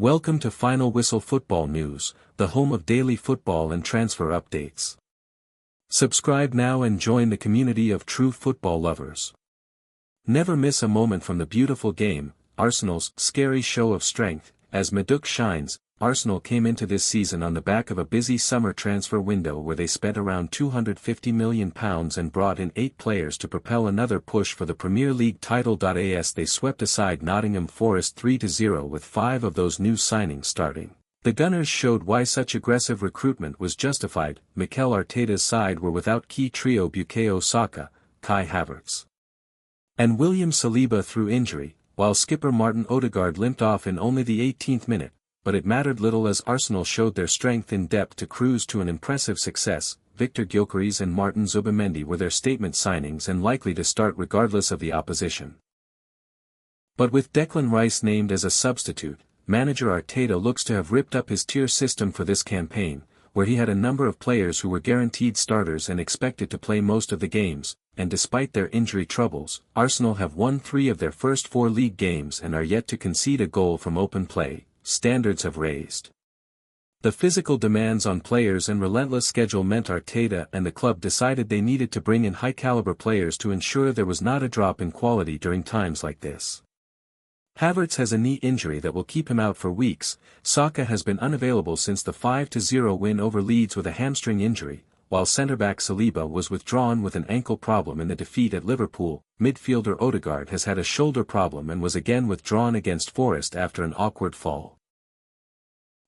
Welcome to Final Whistle Football News, the home of daily football and transfer updates. Subscribe now and join the community of true football lovers. Never miss a moment from the beautiful game, Arsenal's scary show of strength. As Madueke shines, Arsenal came into this season on the back of a busy summer transfer window where they spent around £250 million and brought in 8 players to propel another push for the Premier League title. As they swept aside Nottingham Forest 3-0 with 5 of those new signings starting, the Gunners showed why such aggressive recruitment was justified. Mikel Arteta's side were without key trio Bukayo Saka, Kai Havertz, and William Saliba through injury, while skipper Martin Odegaard limped off in only the 18th minute. But it mattered little as Arsenal showed their strength in depth to cruise to an impressive success. Victor Gyökeres and Martin Zubimendi were their statement signings and likely to start regardless of the opposition. But with Declan Rice named as a substitute, manager Arteta looks to have ripped up his tier system for this campaign, where he had a number of players who were guaranteed starters and expected to play most of the games, and despite their injury troubles, Arsenal have won 3 of their first 4 league games and are yet to concede a goal from open play. Standards have raised. The physical demands on players and relentless schedule meant Arteta and the club decided they needed to bring in high-caliber players to ensure there was not a drop in quality during times like this. Havertz has a knee injury that will keep him out for weeks. Saka has been unavailable since the 5-0 win over Leeds with a hamstring injury, while centre-back Saliba was withdrawn with an ankle problem in the defeat at Liverpool. Midfielder Odegaard has had a shoulder problem and was again withdrawn against Forest after an awkward fall.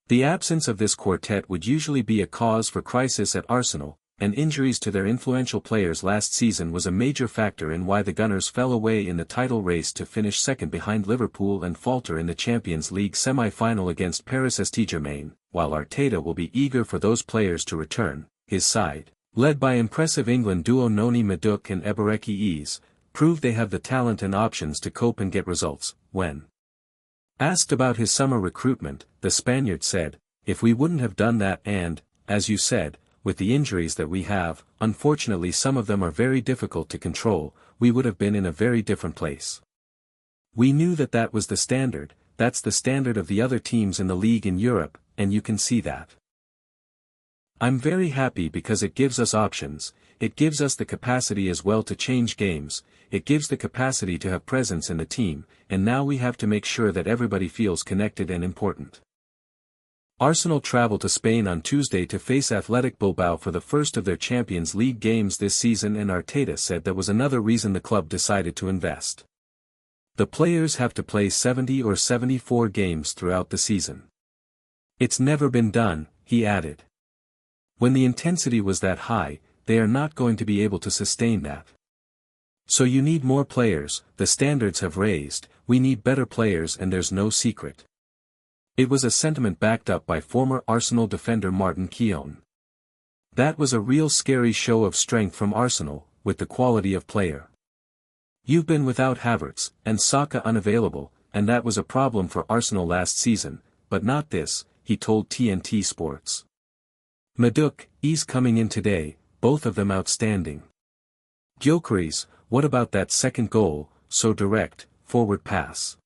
The absence of this quartet would usually be a cause for crisis at Arsenal, and injuries to their influential players last season was a major factor in why the Gunners fell away in the title race to finish second behind Liverpool and falter in the Champions League semi-final against Paris Saint-Germain. While Arteta will be eager for those players to return, his side, led by impressive England duo Noni Madueke and Eberechi, proved they have the talent and options to cope and get results. When asked about his summer recruitment, the Spaniard said, "If we wouldn't have done that and, as you said, with the injuries that we have, unfortunately some of them are very difficult to control, we would have been in a very different place. We knew that that was the standard, that's the standard of the other teams in the league in Europe, and you can see that. I'm very happy because it gives us options, it gives us the capacity as well to change games, it gives the capacity to have presence in the team, and now we have to make sure that everybody feels connected and important." Arsenal travel to Spain on Tuesday to face Athletic Bilbao for the first of their Champions League games this season, and Arteta said that was another reason the club decided to invest. The players have to play 70 or 74 games throughout the season. It's never been done, he added. When the intensity was that high, they are not going to be able to sustain that. So you need more players, the standards have raised, we need better players, and there's no secret. It was a sentiment backed up by former Arsenal defender Martin Keown. That was a real scary show of strength from Arsenal, with the quality of player. You've been without Havertz, and Saka unavailable, and that was a problem for Arsenal last season, but not this, he told TNT Sports. Madueke, he's coming in today, both of them outstanding. Gyökeres, what about that second goal, so direct, forward pass.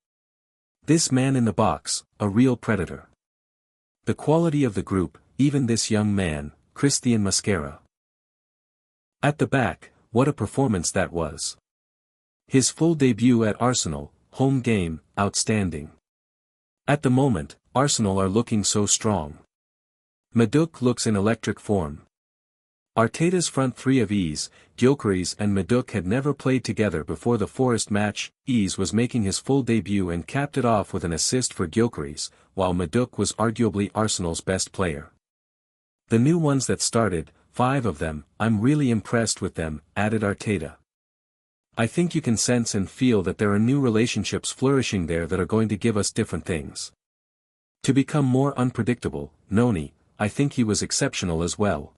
This man in the box, a real predator. The quality of the group, even this young man, Christian Mosquera. At the back, what a performance that was. His full debut at Arsenal, home game, outstanding. At the moment, Arsenal are looking so strong. Madueke looks in electric form. Arteta's front three of Gyökeres and Madueke had never played together before the Forest match. Was making his full debut and capped it off with an assist for Gyökeres, while Madueke was arguably Arsenal's best player. The new ones that started, 5 of them, I'm really impressed with them, added Arteta. I think you can sense and feel that there are new relationships flourishing there that are going to give us different things. To become more unpredictable, Noni, I think he was exceptional as well.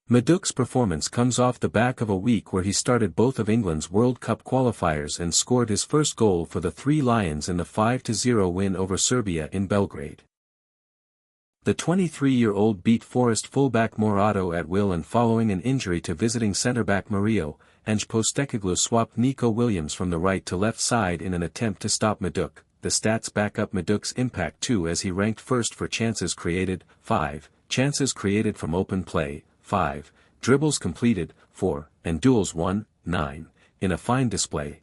Madueke's performance comes off the back of a week where he started both of England's World Cup qualifiers and scored his first goal for the Three Lions in the 5-0 win over Serbia in Belgrade. The 23-year-old beat Forest fullback Morato at will, and following an injury to visiting centre-back Ange Postecoglou swapped Nico Williams from the right to left side in an attempt to stop Madueke, the stats back up Madueke's impact too, as he ranked first for chances created, 5, chances created from open play, 5, dribbles completed, 4, and duels won, 9, in a fine display.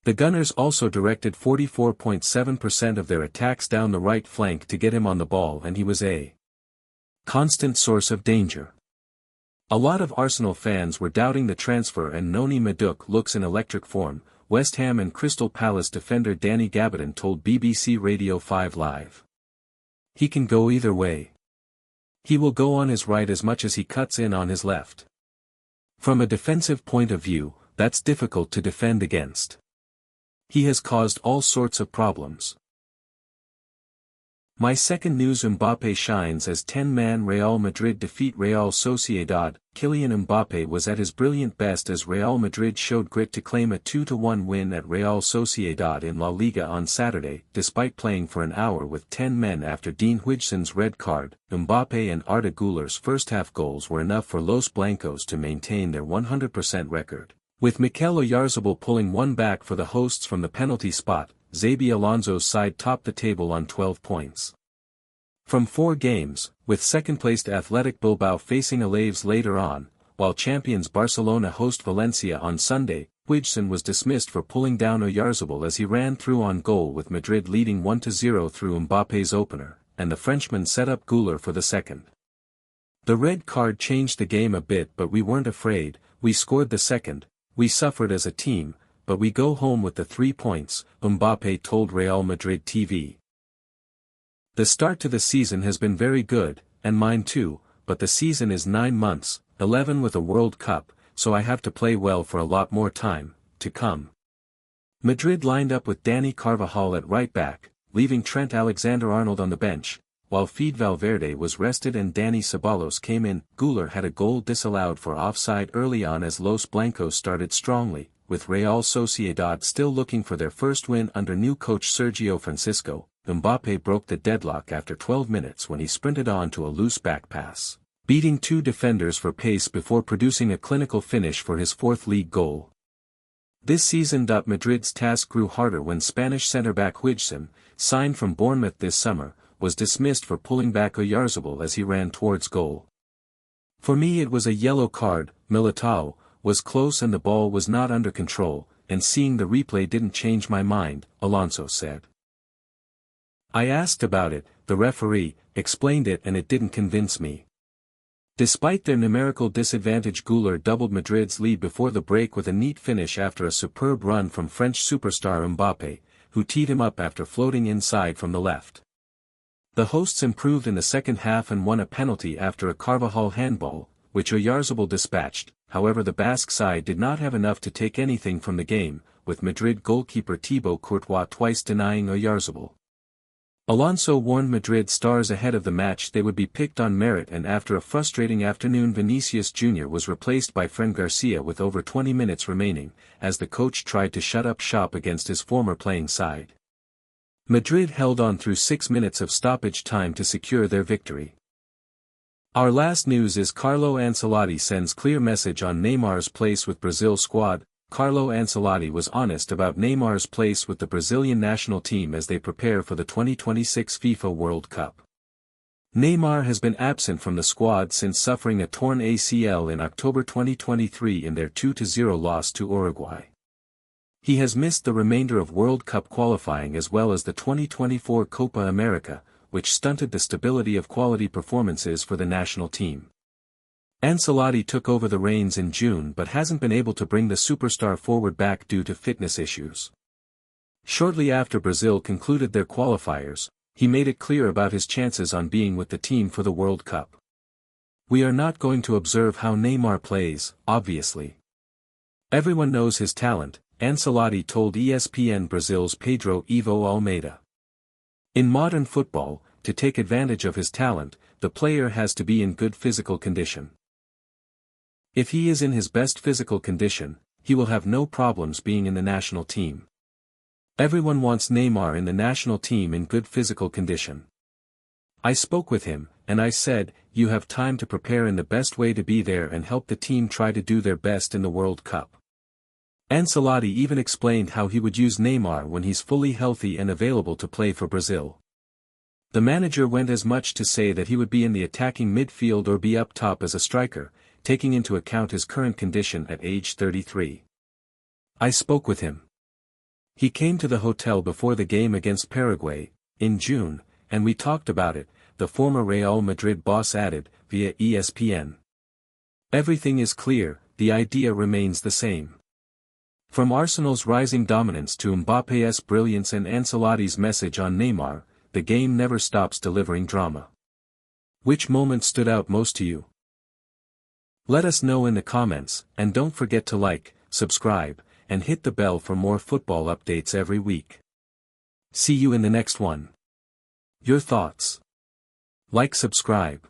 The Gunners also directed 44.7% of their attacks down the right flank to get him on the ball, and he was a constant source of danger. A lot of Arsenal fans were doubting the transfer, and Noni Madueke looks in electric form, West Ham and Crystal Palace defender Danny Gabbidon told BBC Radio 5 Live. He can go either way. He will go on his right as much as he cuts in on his left. From a defensive point of view, that's difficult to defend against. He has caused all sorts of problems. My second news: Mbappé shines as 10-man Real Madrid defeat Real Sociedad. Kylian Mbappé was at his brilliant best as Real Madrid showed grit to claim a 2-1 win at Real Sociedad in La Liga on Saturday, despite playing for an hour with 10 men after Dean Huijsen's red card. Mbappé and Arda Güler's first-half goals were enough for Los Blancos to maintain their 100% record, with Mikel Oyarzabal pulling one back for the hosts from the penalty spot. Xabi Alonso's side topped the table on 12 points from 4 games, with second-placed Athletic Bilbao facing Alaves later on, while champions Barcelona host Valencia on Sunday. Huijsen was dismissed for pulling down Oyarzabal as he ran through on goal, with Madrid leading 1-0 through Mbappé's opener, and the Frenchman set up Güler for the second. The red card changed the game a bit, but we weren't afraid. We scored the second, we suffered as a team, but we go home with the 3 points, Mbappé told Real Madrid TV. The start to the season has been very good, and mine too, but the season is 9 months, 11 with a World Cup, so I have to play well for a lot more time to come. Madrid lined up with Dani Carvajal at right back, leaving Trent Alexander-Arnold on the bench, while Fede Valverde was rested and Dani Ceballos came in. Güler had a goal disallowed for offside early on as Los Blancos started strongly, with Real Sociedad still looking for their first win under new coach Sergio Francisco. Mbappé broke the deadlock after 12 minutes when he sprinted on to a loose back pass, beating 2 defenders for pace before producing a clinical finish for his 4th league goal. This season, Madrid's task grew harder when Spanish centre-back Huijsen, signed from Bournemouth this summer, was dismissed for pulling back Oyarzabal as he ran towards goal. For me it was a yellow card. Militao was close and the ball was not under control, and seeing the replay didn't change my mind, Alonso said. I asked about it, the referee explained it, and it didn't convince me. Despite their numerical disadvantage, Güler doubled Madrid's lead before the break with a neat finish after a superb run from French superstar Mbappé, who teed him up after floating inside from the left. The hosts improved in the second half and won a penalty after a Carvajal handball, which Oyarzabal dispatched. However, the Basque side did not have enough to take anything from the game, with Madrid goalkeeper Thibaut Courtois twice denying Oyarzabal. Alonso warned Madrid stars ahead of the match they would be picked on merit, and after a frustrating afternoon, Vinicius Jr. was replaced by Fran Garcia with over 20 minutes remaining, as the coach tried to shut up shop against his former playing side. Madrid held on through 6 minutes of stoppage time to secure their victory. Our last news is Carlo Ancelotti sends clear message on Neymar's place with Brazil squad. Carlo Ancelotti was honest about Neymar's place with the Brazilian national team as they prepare for the 2026 FIFA World Cup. Neymar has been absent from the squad since suffering a torn ACL in October 2023 in their 2-0 loss to Uruguay. He has missed the remainder of World Cup qualifying as well as the 2024 Copa America, which stunted the stability of quality performances for the national team. Ancelotti took over the reins in June but hasn't been able to bring the superstar forward back due to fitness issues. Shortly after Brazil concluded their qualifiers, he made it clear about his chances on being with the team for the World Cup. We are not going to observe how Neymar plays, obviously. Everyone knows his talent, Ancelotti told ESPN Brazil's Pedro Ivo Almeida. In modern football, to take advantage of his talent, the player has to be in good physical condition. If he is in his best physical condition, he will have no problems being in the national team. Everyone wants Neymar in the national team in good physical condition. I spoke with him, and I said, you have time to prepare in the best way to be there and help the team try to do their best in the World Cup. Ancelotti even explained how he would use Neymar when he's fully healthy and available to play for Brazil. The manager went as much to say that he would be in the attacking midfield or be up top as a striker, taking into account his current condition at age 33. I spoke with him. He came to the hotel before the game against Paraguay, in June, and we talked about it, the former Real Madrid boss added, via ESPN. Everything is clear, the idea remains the same. From Arsenal's rising dominance to Mbappe's brilliance and Ancelotti's message on Neymar, the game never stops delivering drama. Which moment stood out most to you? Let us know in the comments, and don't forget to like, subscribe, and hit the bell for more football updates every week. See you in the next one. Your thoughts? Like, subscribe.